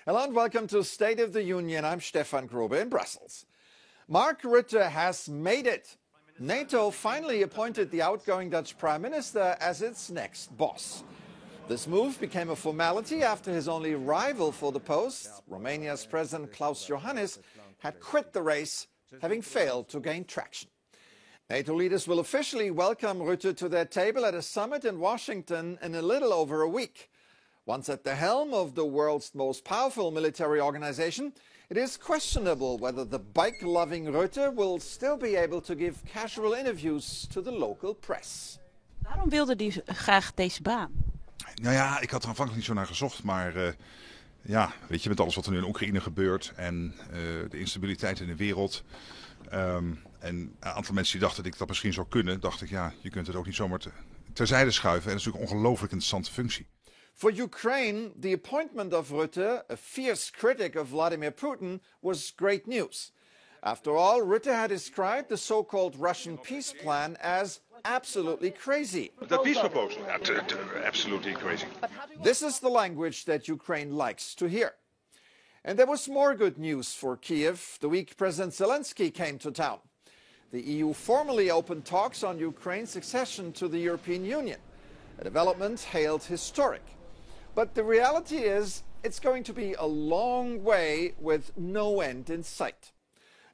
Hello and welcome to State of the Union. I'm Stefan Grobe in Brussels. Mark Rutte has made it. NATO finally appointed the outgoing Dutch Prime Minister as its next boss. This move became a formality after his only rival for the post, Romania's President Klaus Iohannis, had quit the race, having failed to gain traction. NATO leaders will officially welcome Rutte to their table at a summit in Washington in a little over a week. Once at the helm of the world's most powerful military organization, it is questionable whether the bike-loving Rutte will still be able to give casual interviews to the local press. Waarom wilde hij graag deze baan? Nou ja, ik had er aanvankelijk niet zo naar gezocht, maar ja, weet je, met alles wat er nu in Oekraïne gebeurt en de instabiliteit in de wereld. En een aantal mensen die dachten dat ik dat misschien zou kunnen, dacht ik, ja, je kunt het ook niet zomaar terzijde schuiven. En dat is natuurlijk een ongelooflijk interessante functie. For Ukraine, the appointment of Rutte, a fierce critic of Vladimir Putin, was great news. After all, Rutte had described the so-called Russian peace plan as absolutely crazy. The peace proposal, absolutely crazy. This is the language that Ukraine likes to hear. And there was more good news for Kiev the week President Zelensky came to town. The EU formally opened talks on Ukraine's accession to the European Union, a development hailed historic. But the reality is, it's going to be a long way with no end in sight.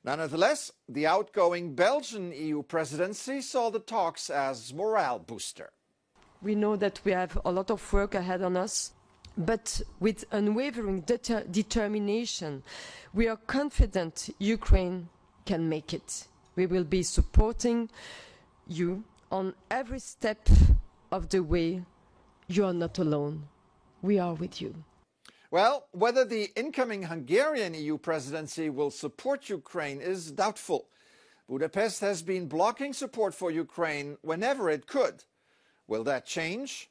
Nonetheless, the outgoing Belgian EU presidency saw the talks as morale booster. We know that we have a lot of work ahead on us, but with unwavering determination, we are confident Ukraine can make it. We will be supporting you on every step of the way. You are not alone. We are with you. Well, whether the incoming Hungarian EU presidency will support Ukraine is doubtful. Budapest has been blocking support for Ukraine whenever it could. Will that change?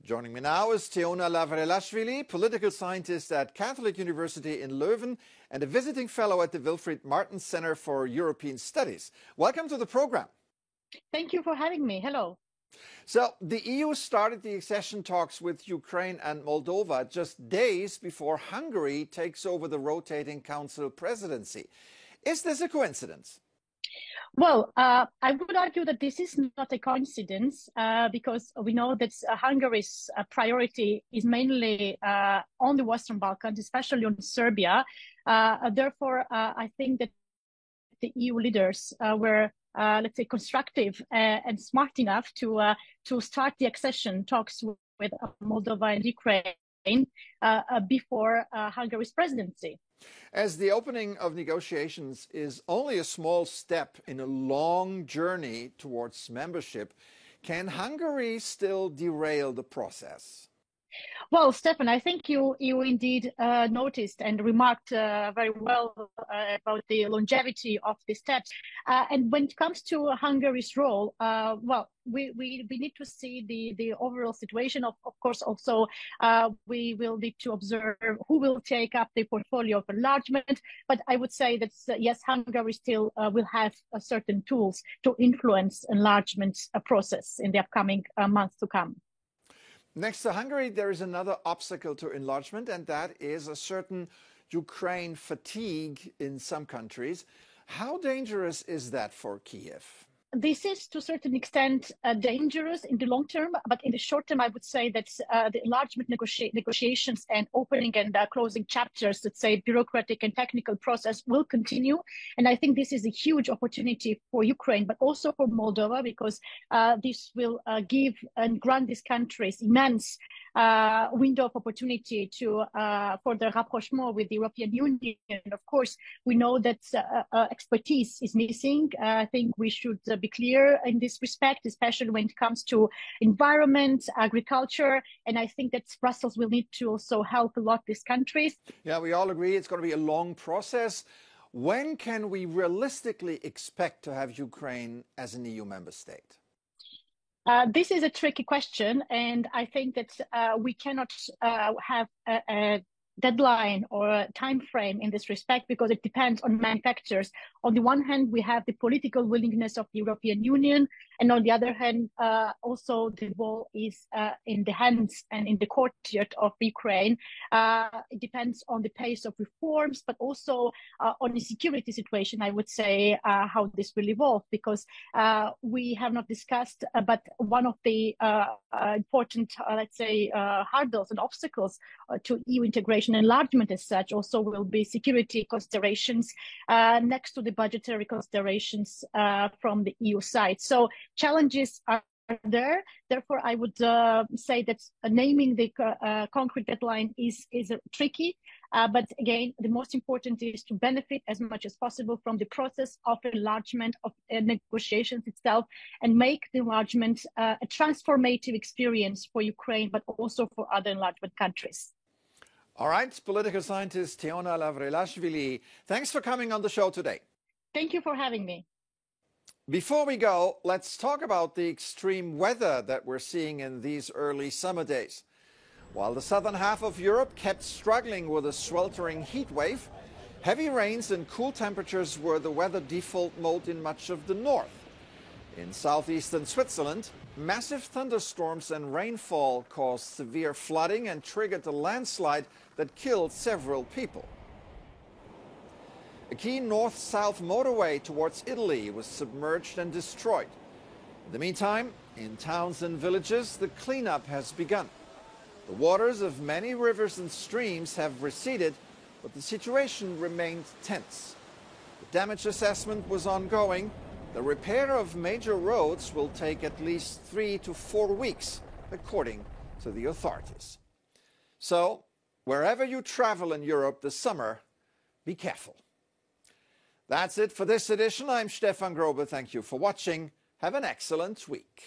Joining me now is Teona Lavrelashvili, political scientist at Catholic University in Leuven and a visiting fellow at the Wilfried Martens Center for European Studies. Welcome to the program. Thank you for having me. Hello. So the EU started the accession talks with Ukraine and Moldova just days before Hungary takes over the rotating Council presidency. Is this a coincidence? Well, I would argue that this is not a coincidence because we know that Hungary's priority is mainly on the Western Balkans, especially on Serbia. Therefore, I think that the EU leaders were let's say, constructive and smart enough to start the accession talks with Moldova and Ukraine before Hungary's presidency. As the opening of negotiations is only a small step in a long journey towards membership, can Hungary still derail the process? Well, Stefan, I think you indeed noticed and remarked very well about the longevity of the steps. And when it comes to Hungary's role, well, we need to see the overall situation. Of course, also we will need to observe who will take up the portfolio of enlargement. But I would say that, yes, Hungary still will have certain tools to influence enlargement process in the upcoming months to come. Next to Hungary, there is another obstacle to enlargement, and that is a certain Ukraine fatigue in some countries. How dangerous is that for Kiev? This is to a certain extent dangerous in the long term, but in the short term, I would say that the enlargement negotiations and opening and closing chapters, let's say bureaucratic and technical process will continue. And I think this is a huge opportunity for Ukraine, but also for Moldova, because this will give and grant these countries immense window of opportunity to for the rapprochement with the European Union. Of course, we know that expertise is missing. I think we should be clear in this respect, especially when it comes to environment, agriculture, and I think that Brussels will need to also help a lot these countries. Yeah, we all agree it's going to be a long process. When can we realistically expect to have Ukraine as an EU member state? This is a tricky question, and I think that we cannot have a deadline or a time frame in this respect, because it depends on many factors. On the one hand, we have the political willingness of the European Union And on the other hand, also the ball is in the hands and in the courtyard of Ukraine. It depends on the pace of reforms, but also on the security situation, I would say, how this will evolve, because we have not discussed, but one of the important, let's say, hurdles and obstacles to EU integration enlargement as such also will be security considerations next to the budgetary considerations from the EU side. So challenges are there. Therefore, I would say that naming the concrete deadline is tricky. But again, the most important is to benefit as much as possible from the process of enlargement, of negotiations itself, and make the enlargement a transformative experience for Ukraine, but also for other enlargement countries. All right, political scientist Teona Lavrilashvili, thanks for coming on the show today. Thank you for having me. Before we go, let's talk about the extreme weather that we're seeing in these early summer days. While the southern half of Europe kept struggling with a sweltering heat wave, heavy rains and cool temperatures were the weather default mode in much of the north. In southeastern Switzerland, massive thunderstorms and rainfall caused severe flooding and triggered a landslide that killed several people. A key north-south motorway towards Italy was submerged and destroyed. In the meantime, in towns and villages, the cleanup has begun. The waters of many rivers and streams have receded, but the situation remained tense. The damage assessment was ongoing. The repair of major roads will take at least 3 to 4 weeks, according to the authorities. So, wherever you travel in Europe this summer, be careful. That's it for this edition. I'm Stefan Grobe. Thank you for watching. Have an excellent week.